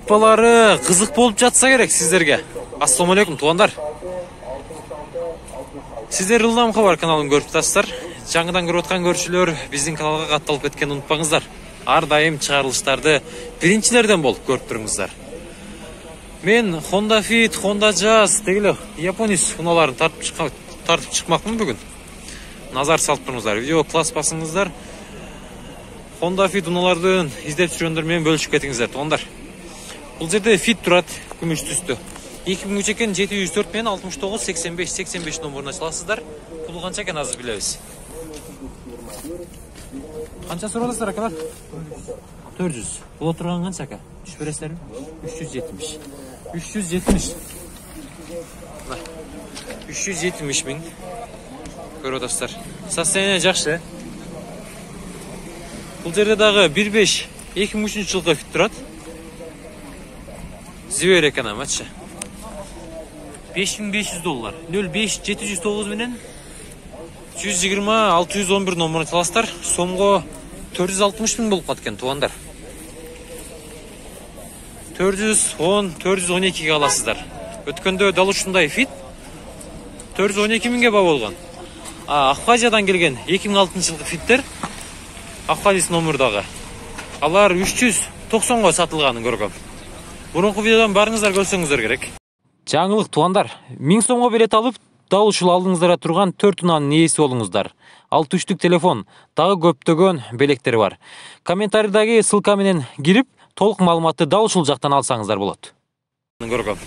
сапалары кызык болуп жатса керек сиздерге. Ассаламу алейкум туугандар. Сиздер Ылдам Кабар каналын көрүп атасыздар. Жаңыдан көрүп аткан көрүүчүлөр биздин каналга катталып кеткенди унутпаңыздар. Ар дайым чыгарылыштарды биринчилерден болуп көрүп туруңуздар. Мен Honda Fit, Honda Jazz дегеле Японис унааларын тартып чыкмакмын бүгүн. Назар салып туруңуздар. Видео класс басыңыздар. Honda Fit унаалардын издеп жүргөндөр менен бөлүшүп кетиңиздер туугандар. Бул жерде Fit турат, күмүш түстүү. 2003 экен 704 менен 69 85 85 номуруна чаласыздар. Пулу канча экен азыр билебиз. Канча сурап аласыздар акалар? 400. Бул отурган канча ака? Түш бересиздерби? 370. 370. 370 миң. Көрүп атасыздар. Состояние жакшы. Бул жерде дагы 15 2003 жылкы Fit турат. Зибер экен амачы. $5500. 05 709 менен 120 611 номуруна чаласыздар. Сомго 460 миң болуп калат экен туугандар. 410 412 ге аласыздар. Өткөндө дал ушундай Fit 412 миңге баа болгон. Абхазиядан келген 2006 жылкы Fit'тер Абхазис номурдагы. Алар 390го сатылганын көргөм. Мурунку видеодон барыңыздар көрсөңүздөр керек. Жаңылык туугандар, 1000 сомго билет алып, дал ушул алдыңыздарда турган 4 унаанын ээси болуңуздар. 6 түштүк телефон, дагы көптөгөн белектер бар. Комментарийдagi ссылка менен кирип, толук маалыматты дал ушул жактан алсаңыздар болот. Көргөм.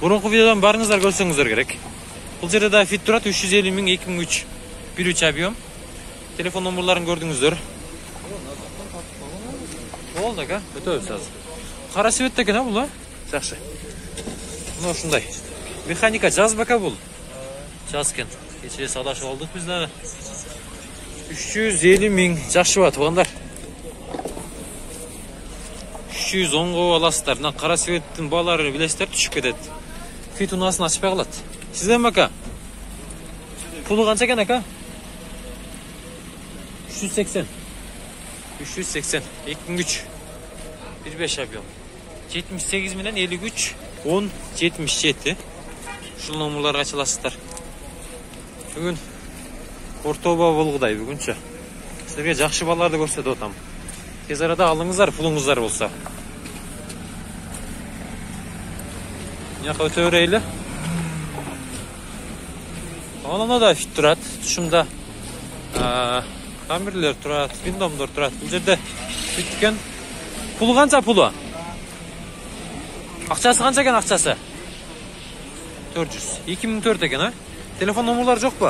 Мурунку видеодон барыңыздар көрсөңүздөр керек. Бул жерде да Fit турат 350 миң 2003 1.3 объем. Телефон номерларын көрдүңүздөр. Болду ака, өтөбүз азыр. Кара свет экен бул, жакшы. Мына ушундай. Механика жаз бака бул. Жаз экен. Кечээ садашып алдык биз дагы. 350 миң жакшы ба туугандар. 310го аласыздар. Мына кара светтин баалары билесиздер, түшүп кетет. Fit унаасын ачпай калат. Сизден ака? Пулу канча экен ака? 380. 380. 2003. 1.5 объем. 78 менен 53 10 77. Ушул номерларга чаласыздар. Бүгүн ортоба болгудай бүгүнчө. Силерге жакшы баларды көрсөтүп атам. Тез арада алыңыздар, пулуңуздар болсо. Жака өтө берели. Ананда да Fit турат. Тушумда камерлер турат, виндомдор турат. Бул жерде Fit экен. Пулу канча пулу? Акчасы канча экен акчасы? 400. 2004 экен, а? Телефон номерлары жокпу?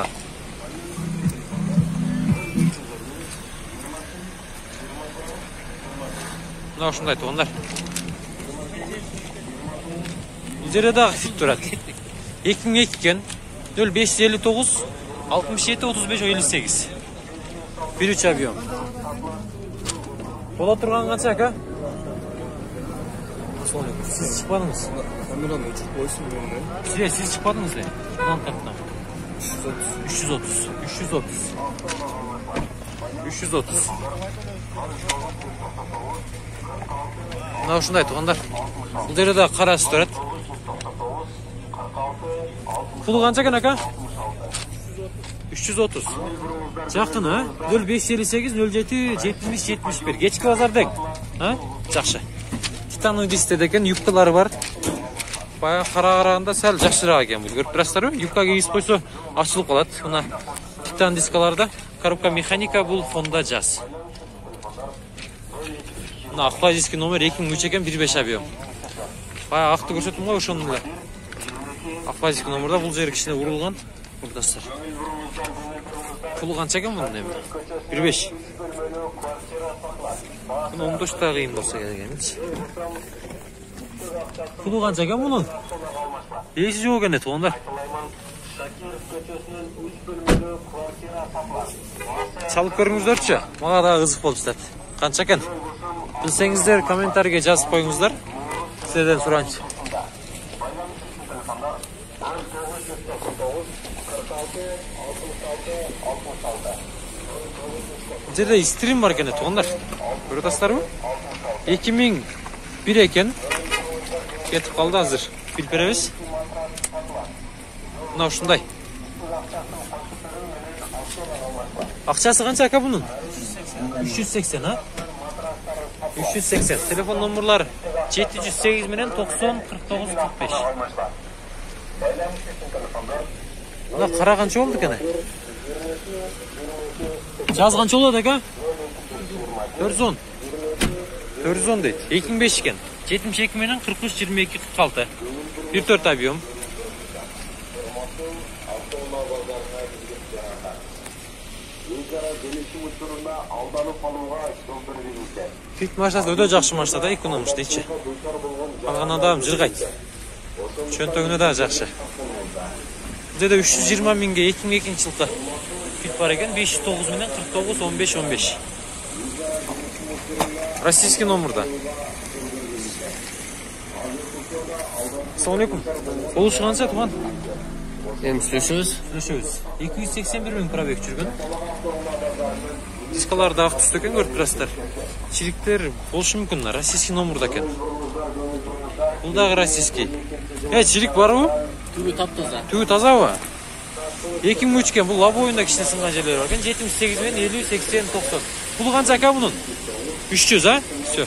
Мына ушундай туугандар. Бул жерде дагы Fit турат. 2002 экен. 0559 67 35 58. 1.3 объем. Бола турган канча ака? Siz çıkmadınız. Kameranın uçuk boyusu mu böyle? Siz çıkmadınız ya. Lan tarafından. 330. 330. 330. Mına uşunday tuğanlar. Bul жерде да кара турат. Pulu kança eken aka? 330. Жақын, ha? 0558 07 70 71. Geçki bazardek. Ha? Жақшы. Титановый дисте деген юбкалары бар. Бая караганда сәл жакшыраак экен бул. Көрүп турасыздарбы? Юбкага кийип койсо ачылып калат. Мына титан дискаларда коробка механика бул Honda Jazz. Мына Абхазийский номер 2003 экен 1.5 объем. Бая акты көрсөттүм го ошону эле. Абхазийский номерда бул жери кичине урулган. Бурдастар. Пулу канча экен мунун эми? 1.5. Bunu 14 daha kıyım olsa gerekmiş. Pulu kanca eкен bunun? Esi yok ene tuğanlar. Çalıp көрүңүздөрчү. Мага да кызык болуп жатат. Канча экен? Билсеңиздер комментарийге жазып коюңуздар. Сиздерден суранчы. Жерде стрим бар экен туғандар. Көрүп атасыздарбы? 2001 экен. Кетіп қалды азыр. Біліп береміз. Мынау ушундай. Акчасы канча ака бунун? 380, а? 380. Телефон номерлары 708 менен 90 49 45. Мына кара канча болду экен? Жаз канча болот ака? 410. 410 дейт. 2005 экен. 72 менен 43 22 46. 1.4 объем. Fit машинасы өтө жакшы машина да, экономиш дейчи. Алган адам жыргайт. Чөнтөгүнө да жакшы. Бизде 320 миңге 2002 жылкы fit бар экен, 509 менен 49 15 15. Российский номерда. Assalamu alaikum. Болушу канча туган? Эми сүйлөшөбүз. 281 миң пробег жүргөн. Дискалар да ак түстө экен, көрүп турасыздар. Чириктер болушу мүмкүн, российский номерда экен. Бул дагы российский. Чирик барбы? Түгү таптаза. Түгү тазабы? 2003 экен, бул лобоюнда кичине сынган жерлери бар экен. 78 менен 50 80 90. Бул канча ака мунун? 300, а? Всё.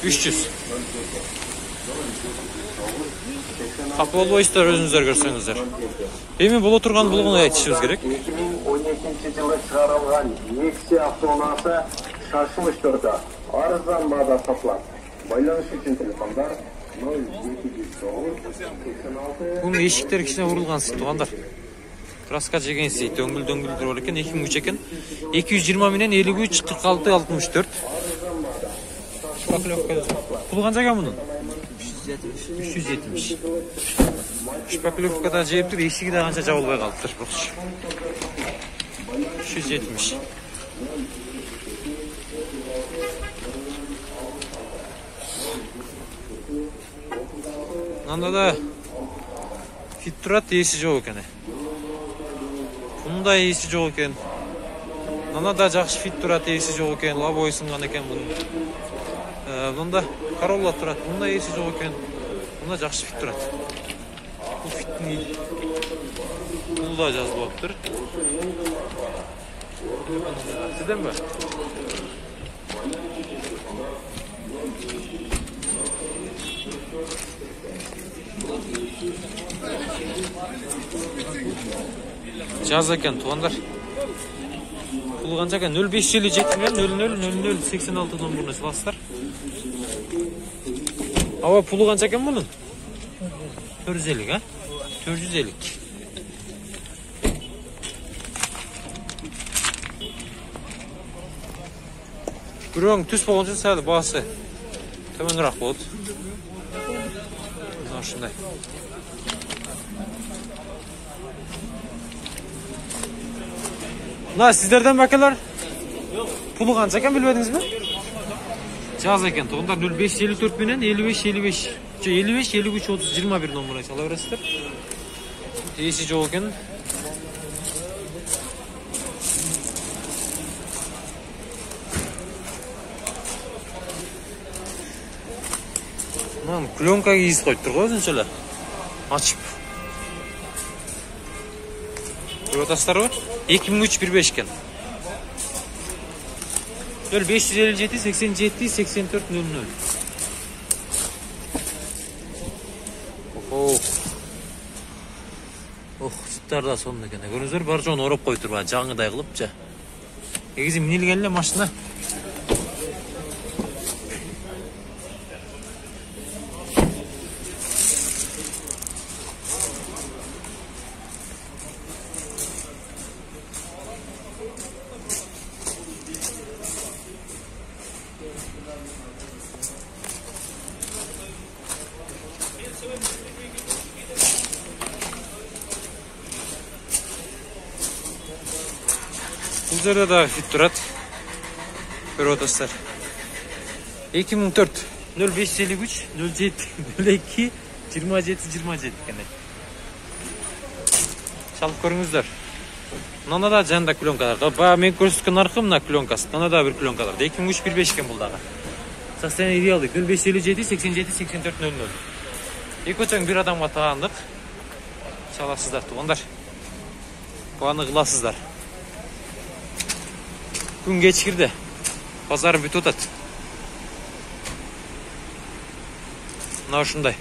300. Капы болбойсуздар, өзүңүздөр көрсөңүздөр. Эми боло турган болгону айтышыбыз керек. 2012 жылы чыгарылган Nexia автоунаасы шашылыш түрдө арзан баада сатылат. Байланыш үчүн телефондар 079 Бунун эшиктери кичине урулган сый туугандар. Краска жеген сый, дөңгүл-дөңгүлдөр бар экен, 2003 экен. 220 менен 53 46 64. Бул канча экен мунун? 370. Шпаклевкада жептир, эшиги да канча жабылбай калыптыр. 370. Мында да fit турат, эси жок экен. Мында эси жок экен. Мында да жакшы fit турат, эси жок экен. Лобой сынган экен бунун. Мында Corolla турат, мында эси жок экен. Мында жакшы fit турат. Бул fittин бул да жазылыптыр. Сизден бе? Жаз екен, туғандар. Пул қанша екен? 0557 мен 000086 номеріне саласыздар. Ава пулы қанша екен бұның? 450, а? 450. Күрөң түс болғанша сәлі басы төменірек болды. Ошындай. Мына сіздерден бәкелер? Пулы қанша екен білбедіңіз бе? Жаз екен. Тұғындар 0554 менен 55-55. 55-53-30-21 номеріне сала бересіздер. Есі жоқ екен. Мынаны пленкаға киіз қойып тұр ғой өзіншелі. Açıp. Rotaslar var. 2003-15 ken. 557 87 84 00. Жыттар да сонун экен. Көрүңүздөр, бар жоон ороп коюп тур, жаңыдай кылыпчы. Негизи минилген эле машина. Бұл жерде да fit тұрады. Көріп отырсыздар. 2004 0553 07 02 27 27 кенде. Шалып көріңіздер. Мына да жанында пленкалар. Ба мен көрсеткен арқы мына пленкасы. Мына да бір пленкалар. 2003-15 кен бұл дағы. Состояние идеалды. 0557 87 84 00. Эки тең бир адамга таандык. Чаласыздар туугандар. Буаны кыласыздар. Күн кечкирди. Базар бүтүп атат. Мына ушундай.